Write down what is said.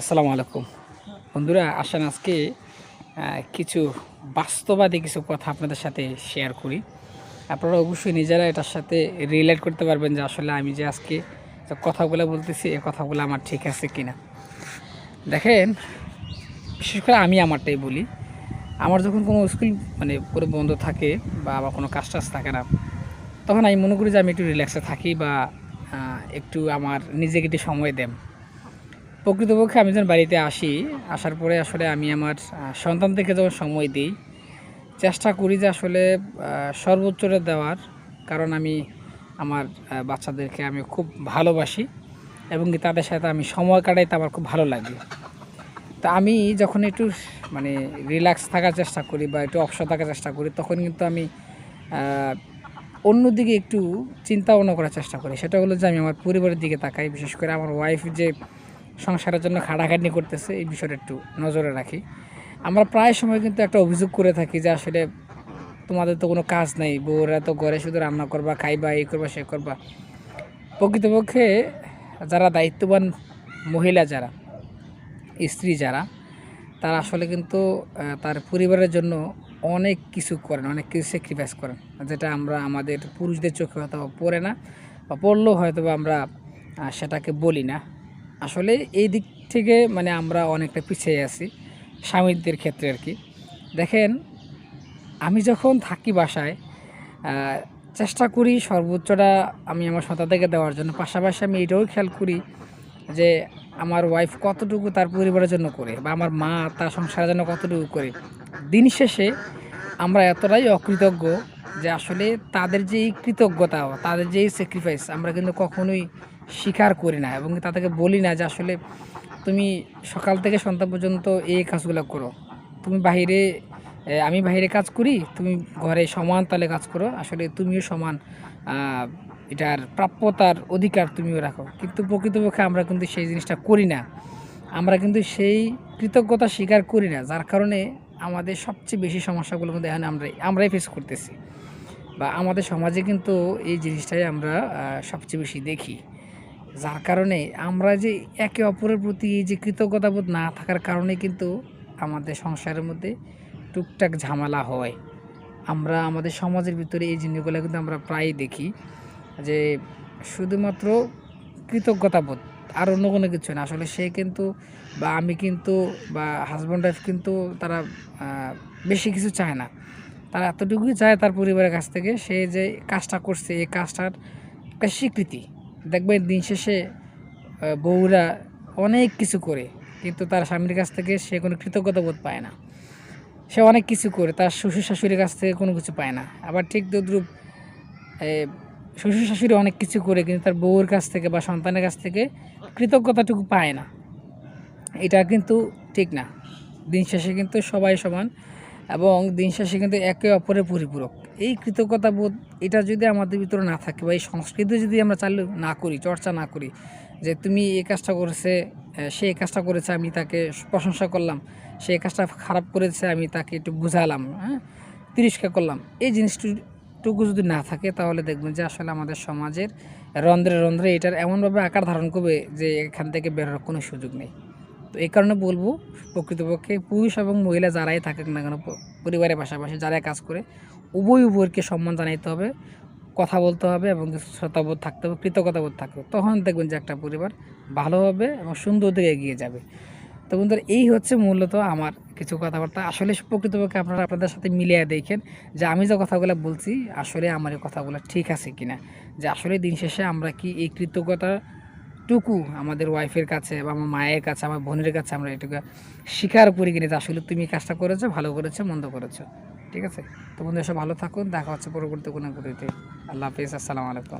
আসসালামু আলাইকুম বন্ধুরা, আসেন আজকে কিছু বাস্তববাদী কিছু কথা আপনাদের সাথে শেয়ার করি। আপনারা অবশ্যই নিজেরা এটার সাথে রিলেট করতে পারবেন যে আসলে আমি যে আজকে যে কথাগুলো বলতেছি এই কথাগুলো আমার ঠিক আছে কিনা। দেখেন, বিশেষ করে আমি আমারটাই বলি। আমার যখন কোনো স্কুল পুরো বন্ধ থাকে বা আমার কোনো কাজ টাজ থাকে না, তখন আমি মনে করি যে আমি একটু রিল্যাক্সে থাকি বা একটু আমার নিজেকে একটু সময় দেন। প্রকৃতপক্ষে আমি যখন বাড়িতে আসি, আসার পরে আসলে আমি আমার সন্তানদেরকে যখন সময় দিই, চেষ্টা করি যে আসলে সর্বোচ্চটা দেওয়ার। কারণ আমি আমার বাচ্চাদেরকে আমি খুব ভালোবাসি এবং কি তাদের সাথে আমি সময় কাটাইতে আমার খুব ভালো লাগে। তা আমি যখন একটু মানে রিল্যাক্স থাকার চেষ্টা করি বা একটু অবসর থাকার চেষ্টা করি, তখন কিন্তু আমি অন্যদিকে একটু চিন্তা ভাবনা করার চেষ্টা করি। সেটা হলো যে আমি আমার পরিবারের দিকে তাকাই, বিশেষ করে আমার ওয়াইফ যে সংসারের জন্য খাটাখাটনি করতেছে এই বিষয়টা একটু নজরে রাখি। আমরা প্রায় সময় কিন্তু একটা অভিযোগ করে থাকি যে আসলে তোমাদের তো কোনো কাজ নেই, বউরা তো ঘরে শুধু রান্না করবা, খাইবা, এই করবা, সে করবা। প্রকৃতপক্ষে যারা দায়িত্ববান মহিলা, যারা স্ত্রী, যারা তারা আসলে কিন্তু তার পরিবারের জন্য অনেক কিছু করেন, অনেক কিছু স্যাক্রিফাইস করেন, যেটা আমরা আমাদের পুরুষদের চোখে হয়তো পড়ে না, বা পড়লেও হয়তো বা আমরা সেটাকে বলি না। আসলে এই দিক থেকে আমরা অনেকটা পিছিয়ে আছি স্বামীদের ক্ষেত্রে আর কি। দেখেন, আমি যখন থাকি বাসায়, আহ, চেষ্টা করি সর্বোচ্চটা আমি আমার সন্তানদেরকে দেওয়ার জন্য। পাশাপাশি আমি এটাও খেয়াল করি যে আমার ওয়াইফ কতটুকু তার পরিবারের জন্য করে বা আমার মা তার সংসারের জন্য কতটুকু করে। দিন শেষে আমরা এতটাই অকৃতজ্ঞ যে আসলে তাদের যে এই কৃতজ্ঞতা, তাদের যে এই স্যাক্রিফাইস আমরা কিন্তু কখনোই স্বীকার করি না এবং তাদেরকে বলি না যে আসলে তুমি সকাল থেকে সন্ধ্যা পর্যন্ত এই কাজগুলো করো। তুমি বাহিরে, আমি বাহিরে কাজ করি, তুমি ঘরে সমান তালে কাজ করো। আসলে তুমিও সমান এটার প্রাপ্যতার অধিকার তুমিও রাখো। কিন্তু প্রকৃতপক্ষে আমরা কিন্তু সেই জিনিসটা করি না। আমরা কিন্তু সেই কৃতজ্ঞতা স্বীকার করি না, যার কারণে আমাদের সবচেয়ে বেশি সমস্যাগুলো কিন্তু এখন আমরাই ফেস করতেছি, বা আমাদের সমাজে কিন্তু এই জিনিসটাই আমরা সবচেয়ে বেশি দেখি। যার কারণে আমরা যে একে অপরের প্রতি এই যে কৃতজ্ঞতাবোধ না থাকার কারণে কিন্তু আমাদের সংসারের মধ্যে টুকটাক ঝামেলা হয়। আমরা আমাদের সমাজের ভিতরে এই জিনিসগুলো কিন্তু আমরা প্রায়ই দেখি যে শুধুমাত্র কৃতজ্ঞতাবোধ, আর অন্য কোনো কিছু না। আসলে সে কিন্তু বা আমি কিন্তু বা হাজব্যান্ড ওয়াইফ কিন্তু তারা বেশি কিছু চায় না। তারা এতটুকুই চায় তার পরিবারের কাছ থেকে, সে যে কাজটা করছে এই কাজটার একটা স্বীকৃতি। দেখবেন দিন শেষে বউরা অনেক কিছু করে কিন্তু তার স্বামীর কাছ থেকে সে কোনো কৃতজ্ঞতা বোধ পায় না। সে অনেক কিছু করে তার শ্বশুর শাশুড়ির কাছ থেকে কোনো কিছু পায় না। আবার ঠিক তদ্রূপ শ্বশুর শাশুড়ি অনেক কিছু করে কিন্তু তার বউয়ের কাছ থেকে বা সন্তানের কাছ থেকে কৃতজ্ঞতাটুকু পায় না। এটা কিন্তু ঠিক না। দিন শেষে কিন্তু সবাই সমান এবং দিন শেষে কিন্তু একে অপরের পরিপূরক। এই কৃতজ্ঞতাবোধ এটা যদি আমাদের ভিতরে না থাকে বা এই সংস্কৃতি যদি আমরা চালু না করি, চর্চা না করি, যে তুমি এই কাজটা করেছে, সে এই কাজটা করেছে, আমি তাকে প্রশংসা করলাম, সে এই কাজটা খারাপ করেছে, আমি তাকে একটু বুঝালাম, হ্যাঁ, তিরস্কার করলাম, এই জিনিসটুকু যদি না থাকে, তাহলে দেখবেন যে আসলে আমাদের সমাজের রন্ধ্রে রন্ধ্রে এটার এমনভাবে আকার ধারণ করবে যে এখান থেকে বের হওয়ার কোনো সুযোগ নেই। তো এই কারণে বলবো, প্রকৃতপক্ষে পুরুষ এবং মহিলা যারাই থাকুক না কেন, পরিবারের পাশাপাশি যারাই কাজ করে, উভয়কে সম্মান জানাইতে হবে, কথা বলতে হবে এবং শ্রদ্ধাবোধ থাকতে হবে, কৃতজ্ঞতাবোধ থাকতে হবে। তখন দেখবেন যে একটা পরিবার ভালো হবে এবং সুন্দর দিকে এগিয়ে যাবে। তো বন্ধুরা, এই হচ্ছে মূলত আমার কিছু কথাবার্তা। আসলে প্রকৃতপক্ষে আপনারা আপনাদের সাথে মিলিয়ে দেখেন যে আমি যে কথাগুলো বলছি আসলে আমার এই কথাগুলো ঠিক আছে কিনা, যে আসলে দিন শেষে আমরা কি এই কৃতজ্ঞতাটুকু আমাদের ওয়াইফের কাছে বা আমার মায়ের কাছে, আমার বোনের কাছে আমরা এটুকু স্বীকার করি কিনা যে আসলে তুমি কাজটা করেছো, ভালো করেছো, মন্দ করেছো। ঠিক আছে? তো বন্ধুরা, সব ভালো থাকুন, দেখা হচ্ছে পরবর্তী কোনো ভিডিওতে। আল্লাহ হাফিজ, আসসালামু আলাইকুম।